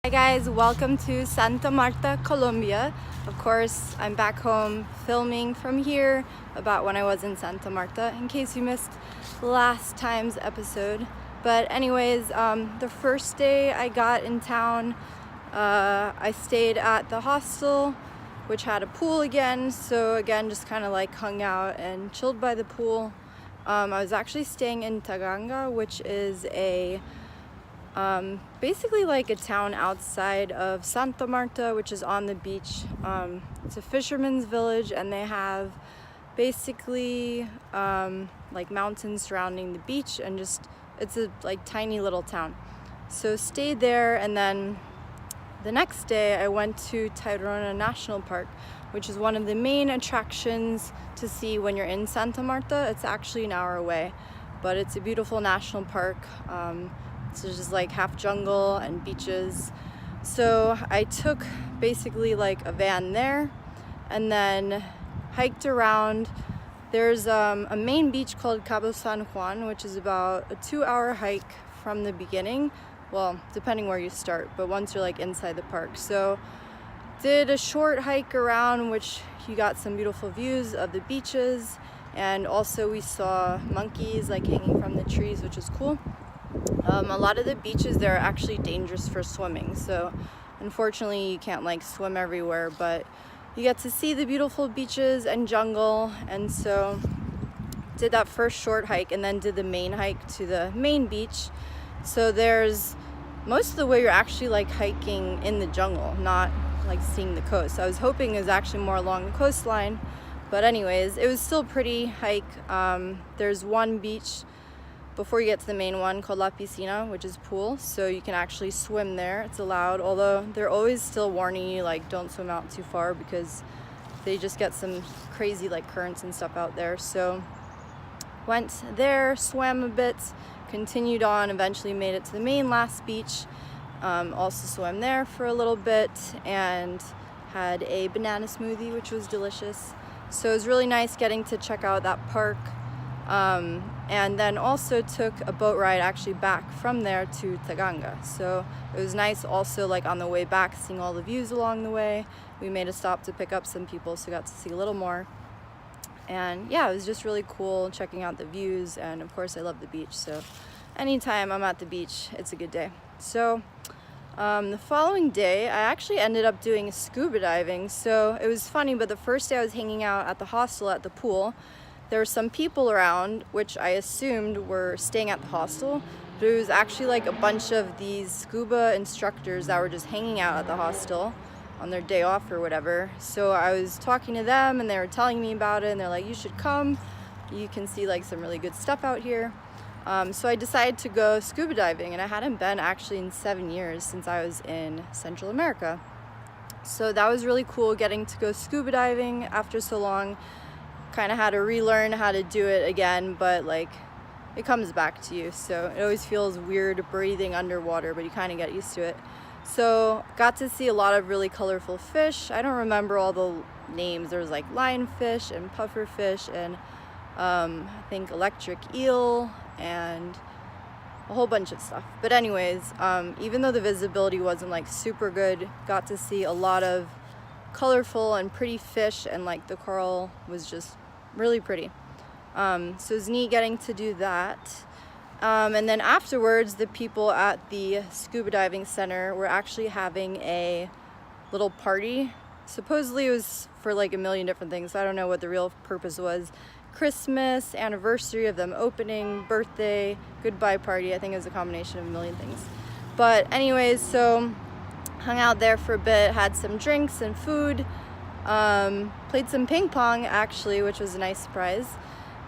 Hi guys, welcome to Santa Marta, Colombia. Of course, I'm back home filming from here about when I was in Santa Marta, in case you missed last time's episode. But anyways, the first day I got in town, I stayed at the hostel, which had a pool again. So again, just kind of like hung out and chilled by the pool. I was actually staying in Taganga, which is basically like a town outside of Santa Marta, which is on the beach. It's a fisherman's village, and they have basically like mountains surrounding the beach, and just it's a like tiny little town. So stayed there, and then the next day I went to Tayrona National Park, which is one of the main attractions to see when you're in Santa Marta. It's actually an hour away, but it's a beautiful national park. So just like half jungle and beaches. So I took basically like a van there and then hiked around. There's a main beach called Cabo San Juan, which is about a 2-hour hike from the beginning. Well, depending where you start, but once you're like inside the park. So did a short hike around, which you got some beautiful views of the beaches, and also we saw monkeys like hanging from the trees, which is cool. A lot of the beaches there are actually dangerous for swimming, so unfortunately you can't like swim everywhere, but you get to see the beautiful beaches and jungle. And so did that first short hike and then did the main hike to the main beach. So there's most of the way you're actually like hiking in the jungle, not like seeing the coast. I was hoping it was actually more along the coastline, but anyways, it was still pretty hike. There's one beach before you get to the main one called La Piscina, which is pool, so you can actually swim there. It's allowed, although they're always still warning you like don't swim out too far because they just get some crazy like currents and stuff out there. So went there, swam a bit, continued on, eventually made it to the main last beach. Also swam there for a little bit and had a banana smoothie, which was delicious. So it was really nice getting to check out that park. And then also took a boat ride actually back from there to Taganga. So it was nice also like on the way back seeing all the views along the way. We made a stop to pick up some people, so got to see a little more. And yeah, it was just really cool checking out the views, and of course I love the beach, so anytime I'm at the beach it's a good day. So the following day I actually ended up doing scuba diving. So it was funny, but the first day I was hanging out at the hostel at the pool. There were some people around, which I assumed were staying at the hostel, but it was actually like a bunch of these scuba instructors that were just hanging out at the hostel on their day off or whatever. So I was talking to them and they were telling me about it, and they're like, you should come, you can see like some really good stuff out here. So I decided to go scuba diving, and I hadn't been actually in 7 years since I was in Central America. So that was really cool getting to go scuba diving after so long. Kind of had to relearn how to do it again, but like it comes back to you. So it always feels weird breathing underwater, but you kind of get used to it. So got to see a lot of really colorful fish. I don't remember all the names. There was like lionfish and pufferfish and I think electric eel and a whole bunch of stuff. But anyways, even though the visibility wasn't like super good, got to see a lot of colorful and pretty fish, and like the coral was just really pretty. So it was neat getting to do that. And then afterwards, the people at the scuba diving center were actually having a little party. Supposedly it was for like a million different things. I don't know what the real purpose was. Christmas, anniversary of them opening, birthday, goodbye party. I think it was a combination of a million things. But anyways, so hung out there for a bit, had some drinks and food, played some ping pong actually, which was a nice surprise.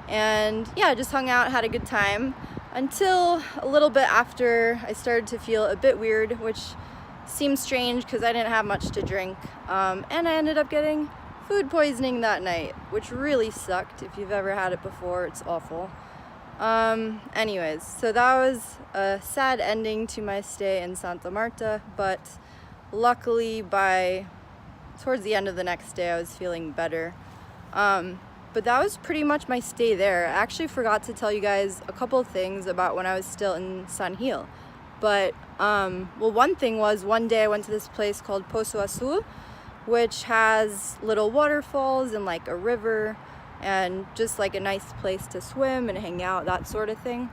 And yeah, just hung out, had a good time until a little bit after I started to feel a bit weird, which seemed strange because I didn't have much to drink. And I ended up getting food poisoning that night, which really sucked. If you've ever had it before, it's awful. Anyways, so that was a sad ending to my stay in Santa Marta, but luckily by towards the end of the next day I was feeling better. But that was pretty much my stay there. I actually forgot to tell you guys a couple of things about when I was still in San Gil. But well, one thing was, one day I went to this place called Poço Azul, which has little waterfalls and like a river and just like a nice place to swim and hang out, that sort of thing.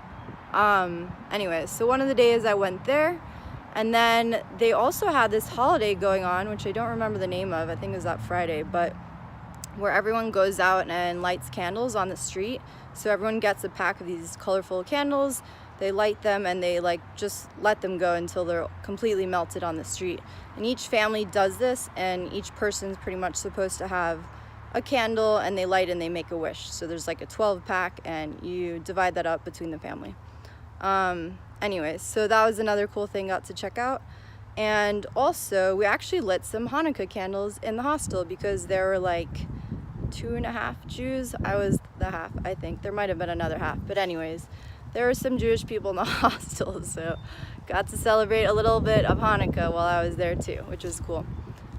Anyways, so one of the days I went there, and then they also had this holiday going on, which I don't remember the name of. I think it was that Friday, but where everyone goes out and lights candles on the street. So everyone gets a pack of these colorful candles, they light them, and they like just let them go until they're completely melted on the street. And each family does this, and each person's pretty much supposed to have a candle, and they light and they make a wish. So there's like a 12 pack, and you divide that up between the family. Anyways, so that was another cool thing I got to check out. And also, we actually lit some Hanukkah candles in the hostel because there were like 2.5 Jews. I was the half, I think. There might have been another half. But anyways, there were some Jewish people in the hostel, so got to celebrate a little bit of Hanukkah while I was there too, which was cool.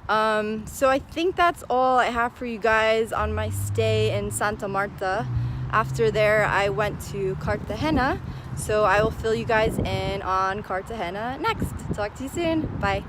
So I think that's all I have for you guys on my stay in Santa Marta. After there, I went to Cartagena, so I will fill you guys in on Cartagena next. Talk to you soon. Bye.